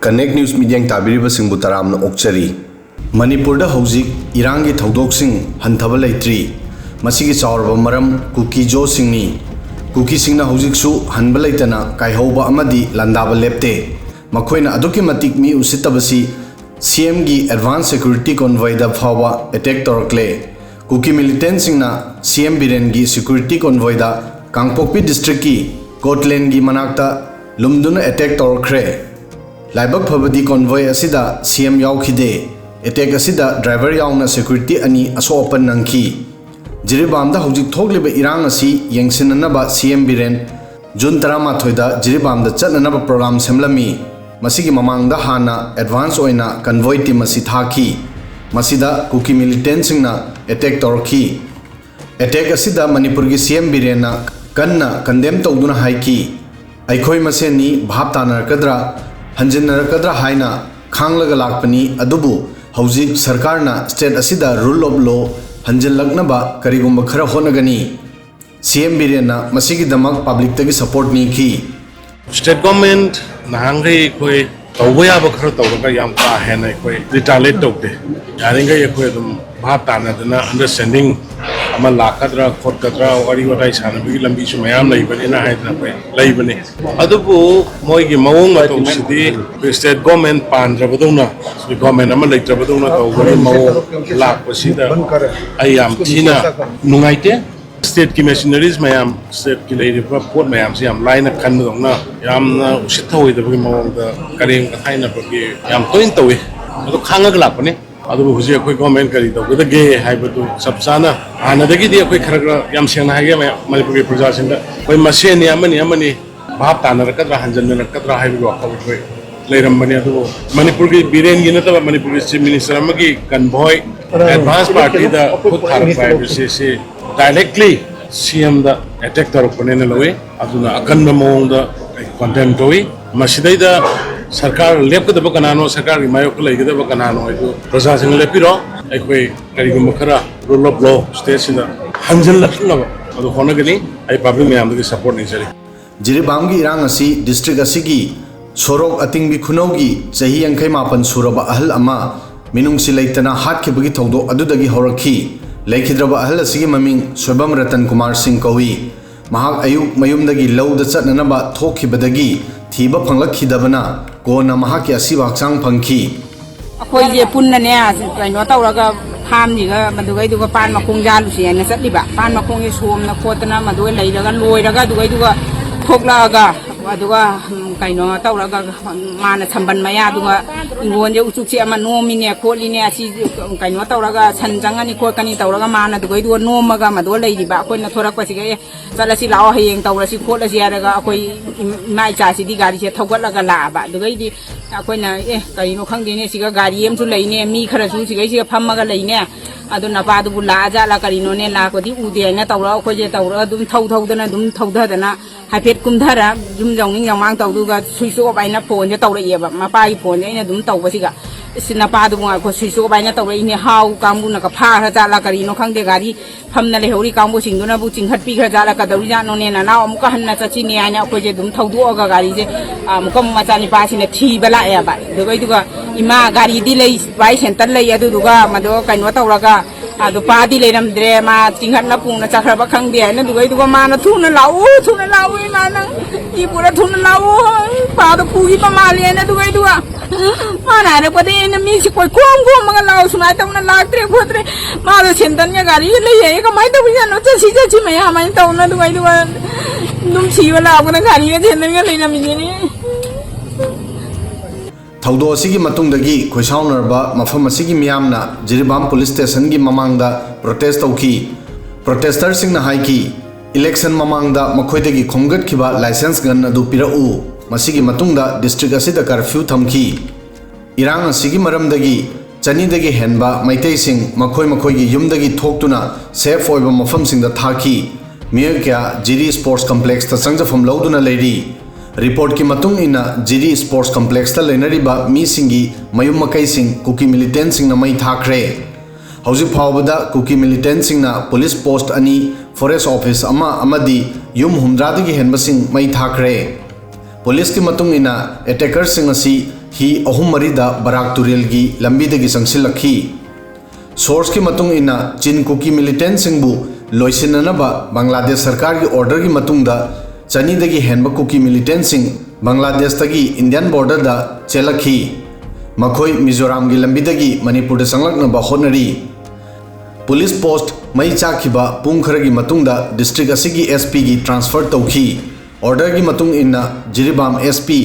connect news media ताबीरिबसिंगबु तरामना ओक्चरी मणिपुरदा हौजिक इरांगी थौदोकसिंग हंथब लेत्रि मसिगी चावरब मरम कुकी जो सिंगनी कुकी सिंगना हौजिकसु हनब लेतना कायहौबा अमदी लंदाब लेप्ते मखोइना अदुकी मतिक मी उसितबसी सीएम की एडवांस सिक्योरिटी कॉन्वॉयदा फावा अटैक तौरक्ले कुकी मिलिटेंट सिंगना सीएम बिरेन की सिक्योरिटी कॉन्वॉयदा कांगपोकपी डिस्ट्रिक्ट की कोटलैंड की मनाक्ता लुमदुना अटैक तौरख्रे लाइबक फबदी कॉन्वॉय असिदा सीएम याउखिदे अटैक असिदा ड्राइवर याउना सिक्योरिटी अनि असोपन नंखी जिरीबामदा हौजिक थोगलिबा इरांग असि यंगसिननबा सीएम बिरेन जून 13 जिरीबामदा चटननबा प्रोग्राम सेमलमी मसिगी ममांगदा हाना एडवांस ओइना कन्वॉय टीम असि थाखी मसिदा कुकी मिलिटेंट सिंगना अटैक तौरखी अटैक असिदा मणिपुर की सीएम बिरेन कन्ना कंडेम तौदुना हाइकी अखोई मसेनी भाप तानरकद्रा हंजिनरकद्रा हाइना खांगलग लाकपनी अदुबु हौजिक सरकारना स्टेट असिदा रूल ऑफ लॉ हंजिनलकनबा करिगुंबा खरा होनगनी सीएम बिरेना मसिगी दमक पब्लिक तगी सपोर्ट नीखी स्टेट गवर्नमेंट नहांगै कोई तौबया बखर तौरगा याम का है ना कोई रिटालेट तौदे यारिंगै कोई दम भाप तानदना अंडरस्टैंडिंग अमा लाकद्रा खोटकद्रा वरी वटाई सानबगी लंबी सु मयाम लैबनेना हाइदना पे लैबने अदुबु मोइगी मवोंग मतौसिदी स्टेट गवर्नमेंट पांद्रबदौना गवर्नमेंट अमा लैत्रबदौना तौबनि मवोंग लाकपसिदा आयाम थिना नुंगाइते स्टेट की मशीनरीज मैम स्टेट की लेरिबा पोट मैम से हम लाइन खनदौना यामना उसिथौइदबगी मवोंगदा करें कथाइनबगी याम तोइन तौइ अदु खांगग लापने अदुबु हुजे अखोई गवर्नमेंट करी तौगदगे हाइबदु सब साना हानदगी अखोई खरगरा याम सेंगना हाइगे मणिपुर की प्रजासिंग अखोई मसेनी अमनी भाप तानरकद्रा हंजनरकद्रा हाइबगु वाखल अखोई लेरमबने अदुबु मणिपुर की बिरेन की नतबा मणिपुर की चीफ मिनिस्टर अमगी कन्वॉय एडवांस पार्टी दा खुद थारक से डायरेक्टली सीएम दा अटैक तौरपने लवे अदुना अकन मोंगदा कंडेम तोई मसिदैदा सरकार लेपकदब कनानो सरकार की मायोक लेगदब कनानो है प्रशासन लेपिरो अखोई करिगुम खरा रूल ऑफ लॉ स्टेट सिदा हंजन लखनब अदु होनगनी आई पब्लिक मैम की सपोर्ट नहीं चली जिरीबाम की इरांग असि डिस्ट्रिक्ट असिगी सोरोक अतिंगबी खुनौगी चही 59 सुरब अहल अमा मिनुंगसि लेतना हातखिबगी थौदो अदुदगी हौरखी लेखिद्रबा अहल असिगी ममिंग सोबम रतन कुमार सिंह कौई महाक अयुक मयुमदगी लौद चटननबा थोखिबदगी थीबा फंगलखिदबना कोना महाकी असिबा हक्चांग फंखी अखोई जे पुन्नने कइनो तौरगा फामनिगा मदुगै दुगा पान मखोंग जालुसि न चटलिबा पान मखोंगे सोमना खोतना मदुगै लैरगा लोइरगा दुगै दुगा थोक्लागा अदुगा कइनो तौरगा माना छंबन मया दुगा इंगोनजे उचुकसी अमा नोमिने खोलिने असि कइनो तौरगा छनजंगनी खोकनी तौरगा माना दुगै दुगा नोमगा मदुगा लैरिबा अखोइना थोरकपसिगा चलसी लाओ हयेंग तौरसी खोलसी यारगा अखोई इमा इचासिदी गाड़ी से थौगलगा लाबा दुगैदी अखोइना कइनो खंगदेने सिगा गाड़ी एमसु लैने मी खरसु सिगैसिगा फम्मगा लैने अदु नपादुबु लाजाला करिनोने लाकोदी उदेना तौरा अखोइजे तौरा दुम थौदना दुम थौदना हाइफेट कुमधरा जुम जौनिंग जमांग तौदुगा स्विच ऑफ आइना फोन जे तौरइएबा मपाई फोन जे दुम तौबसिगा इसिना पादुबु अखो स्विच ऑफ आइना तौरइने हाउ कांबुना का फारा जाला करिनो खंगदे गाड़ी फमना लेहौरी कांबु सिंगुना बु चिंघट पीखर जाला कदौरी जानो ने ना अमुका हन्ना चचिने आइना अखोइजे दुम थौदुगा गाड़ी जे अमुका मचानी पासिने थीबा लाएबा दुगैदुगा इमा गाड़ी दी लै बाई सेंटर लै अदुदुगा मदो कइनो तौरगा अदु पादी लेरमद्रे मा चिंघटना पुंगना चखरबा खंगदे आइना दुगैदुगा माना थुना लाउ माना ई पूरा थुना लाउ पादो पुगी पमाले आइना दुगैदुगा माना रे पदे ने मी से कोई कोम मगा लाउ सुनाय तमना लागत्रे खोत्रे मादो सेंटर ने गाड़ी ले ये कमाई तो बिना चसी मैं हमाय तौना दुगैदुगा दुम सीवला आपना गाड़ी ने सेंटर ने लेना मिने थौदो असिगी मतुंगदगी खोइसाउनरबा मफम असिगी मियामना जिरीबाम पुलिस स्टेशन की ममांगदा प्रोटेस्ट तौखी प्रोटेस्टर सिंगना हाइकी इलेक्शन ममांगदा मखोइदगी खोंगटखिबा लाइसेंस गन अदु पिरउ मसिगी मतुंगदा डिस्ट्रिक्ट असिदा कर्फ्यू थमखी इरांग असिगी मरमदगी चनीदगी हेनबा मैतै सिंग मखोइगी युमदगी थोक्तुना सेफ ओइबा मफम सिंगदा थाखी मियर क्या जिरी स्पोर्ट्स कॉम्प्लेक्स ता संगजफम लौदुना लेरी रिपोर्ट की मतुंग इना जिरी स्पोर्ट्स कॉम्प्लेक्स ता लेनरिबा मी सिंगी मयुम मकै सिंग कुकी मिलिटेंट सिंग ना मै थाखरे हौजिक फावबदा कुकी मिलिटेंट सिंग ना पुलिस पोस्ट अनि फॉरेस्ट ऑफिस अमा अमदी युम हुमद्रादगी हेनबसिंग मै थाखरे पुलिस की मतुंग इना अटैकर सिंग असी ही अहुम मरीदा बराक तुरेल की लंबी दगी संगसिलखी सोर्स की मतुंग इना चिन कुकी मिलिटेंट सिंबु लोइसिननबा बांग्लादेश सरकार की ऑर्डर की मतुंगदा चनी दगी हेनब कुकी मिलिटेंट सिंग बांग्लादेश तगी इंडियन बॉर्डर दा चेलखी मखोई मिजोराम की लंबी दगी मणिपुर संलग्नबा होनरी पुलिस पोस्ट मई चाखिबा पुंग खरगी मतुंगदा डिस्ट्रिक्ट असिगी एसपी की ट्रांसफर तौखी ऑर्डर की मतुंग इन्ना जिरीबाम एसपी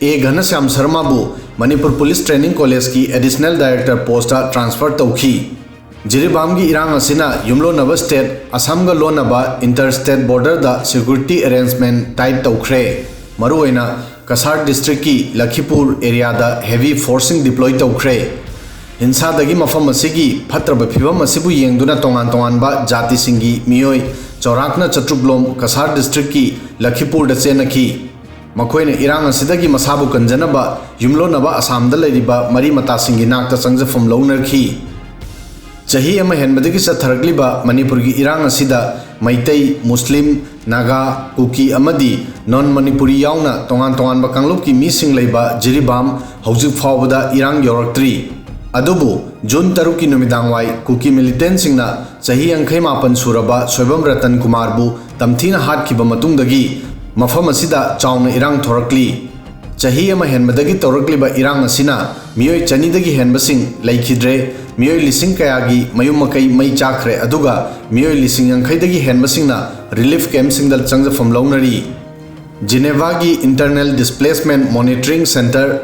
ए घनश्याम शर्मा बु मणिपुर पुलिस ट्रेनिंग कॉलेज की एडिशनल डायरेक्टर पोस्ट ट्रांसफर तौखी जिरीबाम की इरांग असिना युमलोनब स्टेट असम गा लोनबा इंटर स्टेट बॉर्डर दा सिक्योरिटी अरेंजमेंट टाइट तौखरे मरुओइना कसार डिस्ट्रिक्ट की लखीपुर एरिया दा हेवी फोर्सिंग डिप्लॉय तौखरे हिंसा दगी मफम असिगी फत्रब फिवम असिबु येंगदुना तोंगान तोंगानबा जाति सिंगी मियोय चौराकना चट्रुकलोम कसार डिस्ट्रिक्ट की लखीपुर दा चेनखी मखोइने इरांग असिदगी मसाबु कंजनबा युमलोनबा असम दा लेरिबा मरी मता सिंगी नाकता संगजफम लौनरखी चही अमा हेनबदगी सथरगलिबा मणिपुर की इरांग असिदा मैतई मुस्लिम नागा कुकी अमदी नॉन मणिपुरी यावना तोंगान तोंगानबा कांगलुप की मीसिंग लेबा जिरीबाम हौजिक फावबदा इरांग यौरक्तरी अदुबु जून 3 की नुमिदांगवाई कुकी मिलिटेंट सिंगना चही 84 सुरबा सोयबम रतन कुमार बु तमथीना हाटखिबा मतुंगदगी मफम असिदा चावना इरांग थोरकली चही अमा हेनबदगी तौरकलिबा इरांग असिना मियोय चनीदगी हेनबसिंग लैखिद्रे मियोय लिसिंग कयागी मयुम मकई मई चाखरे अदुगा मियोय लिसिंग यांखैदगी हेनबसिंगना रिलीफ कैंप सिंगदल चंगजफम लौनरी जिनेवा की internal displacement monitoring centre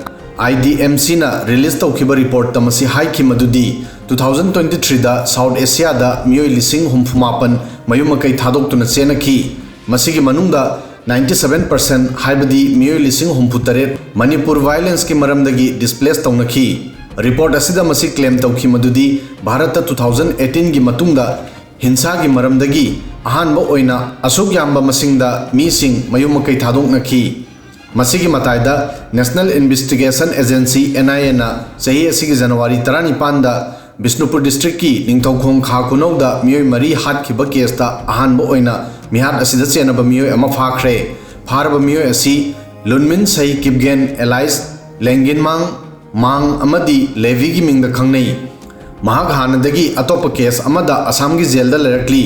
IDMC ना रिलीज तौखिबा रिपोर्ट तमसी हाइखि मदुदी 2023 दा साउथ एशिया दा मियोय लिसिंग हुमफुमापन मयुम मकई थादोक्तुना चेनखी मसिगी मनुंगदा 97% हाइबदी मियोय लिसिंग हुमफुतरेट मणिपुर वायलेंस की मरमदगी डिस्प्लेस तौनखी रिपोर्ट असिदा मसी क्लेम तौखी मदुदी भारत 2018 की मतुंगदा हिंसा की मरमदगी अहानबा ओइना असुक याम्बा मसिंगदा मीसिंग मयुम मकई थादोक्नखी मसिगी मतायदा नेशनल इन्वेस्टिगेशन एजेंसी NIA ना सही असिगी जनवरी 19 दा बिष्णुपुर डिस्ट्रिक्ट की निंगथौखोंग खाकुनौदा मियोय मरी हाटखिबा केसता अहानबा ओइना मिहाट असिदा चेनबा मियोय अमा फाखरे फारबा मियोय असी लुनमिन सही किपगेन एलाइस लेंगिनमांग मांग अमदी लेवी की मिंगदा खंगनई महाग हानदगी अतोप केस अमदा असम की जेल दा लरकली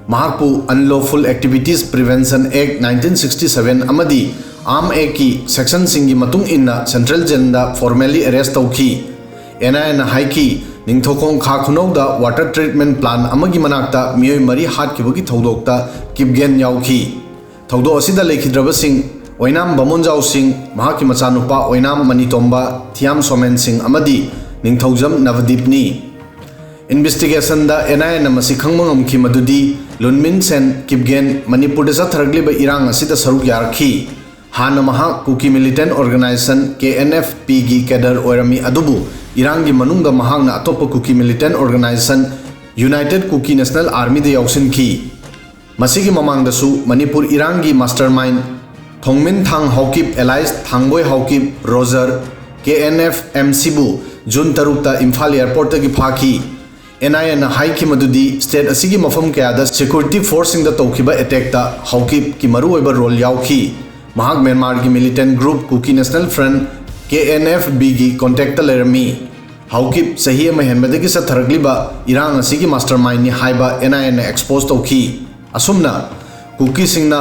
महाकपु अनलॉफुल एक्टिविटीज प्रिवेंशन एक्ट 1967 अमदी आम ए की सेक्शन सिंगी मतुंग इन्ना सेंट्रल जेल दा फॉर्मली अरेस्ट तौखी NIA ना हाइकी निंगथौखोंग खाखुनौदा वाटर ट्रीटमेंट प्लान अमगी मनाक्ता मियोय मरी हाटखिबगी थौदोक्ता किपगेन याउखी थौदो असिदा लेखिद्रबसिंग ओइनाम बमोनजाउ सिंह महाकी मचानुपा ओइनाम मनीतोंबा थियाम सोमेन सिंह अमदी निंगथौजम नवदीपनी इन्वेस्टिगेशन दा NIA ना मसी खंगमंगमखी मदुदी लुनमिन सेन किपगेन मणिपुर दा सथरगलिबा इरांग असिदा सरुक यारखी हाना महा कुकी मिलिटेंट ऑर्गेनाइजेशन KNFP की कैडर ओरमी अदुबु इरांग की मनुंग महांगना अतोप Kuki militant organisation united Kuki national army दा याउसिनखी मसिगी ममांगदसु मणिपुर इरांग की mastermind Thongmin Thang Haokip alias Thangboi Haokip Roger KNFMC बु जून 3 ता इम्फाल एयरपोर्ट की फाखी NIA ना हाइखी मदुदी स्टेट असिगी मफम कयादा सिक्योरिटी फोर्सिंग दा तौखिबा अटैक ता हौकिप की मरुओइबा रोल याउखी महाग म्यांमार की militant group Kuki national front KNFB की कॉन्टेक्ट लेरमी हौकिप सही हेनबदगी सथरगलिबा इरांग असिगी मास्टरमाइंड नि हाइबा NIA ना एक्सपोज तौखी असुमना कुकी सिंगना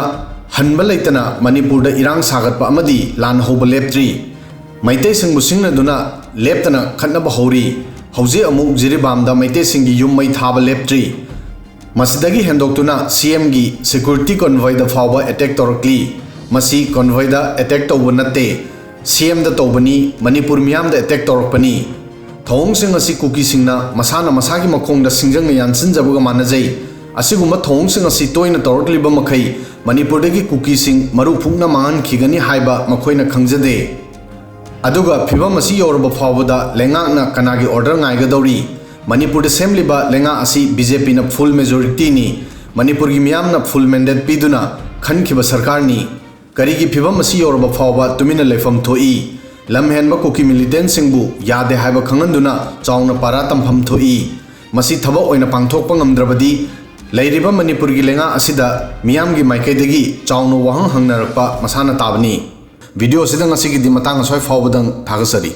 हनबा लेतना मणिपुर दा इरांग सागतपा अमदी लान होबा लेप्ट्री मैतै सिंगबु सिंगनदुना लेप्तना खन्नबा हौरी हौजे अमुक जिरीबाम दा मैतै सिंगी युम मै थाबा लेप्ट्री मसिदगी हेंदोक्तुना CM की सिक्योरिटी कॉन्वॉय दा फावबा अटैक तौरकली मसी कॉन्वॉय दा अटैक तौब नत्ते CM दा तौबनी मणिपुर मियाम दा अटैक तौरकपनी थौंग सिंग असी कुकी सिंगना मसाना मसागी मखोंग दा सिंजंग यानसिनजबगा मानजै असिगुम थौंग सिंग असी तोइना तौरकलिबा मखै मणिपुर दगी कुकी सिंग मरु फुंगना मांगन खिगनी हाइबा मखोइना खंगजदे अदुगा फिबम असी यौरब फावबदा लेंगाकना कनागी ऑर्डर गायगदौरी मणिपुर सेमलिबा लेंगा असी BJP ना फुल मेजोरिटी नि मणिपुर की मियाम ना फुल मैंडेट पीदुना खनखिबा सरकार नि करीगी फिबम असी यौरब फावबा तुमिना लेफम थोई लमहेनबा कुकी मिलिटेंट सिंगबु यादे हाइबा खंगनदुना चाउना पारा तमफम थोई मसी थबक ओइना पांगथोकपा ngamdrabadi लैरिबा मणिपुर की लेंगा असिदा मियाम की माइकैदगी चाउना वहंग हंगनरपा मसाना ताबनी वीडियो से ngasi gi di matang asoi fawbadang thagasari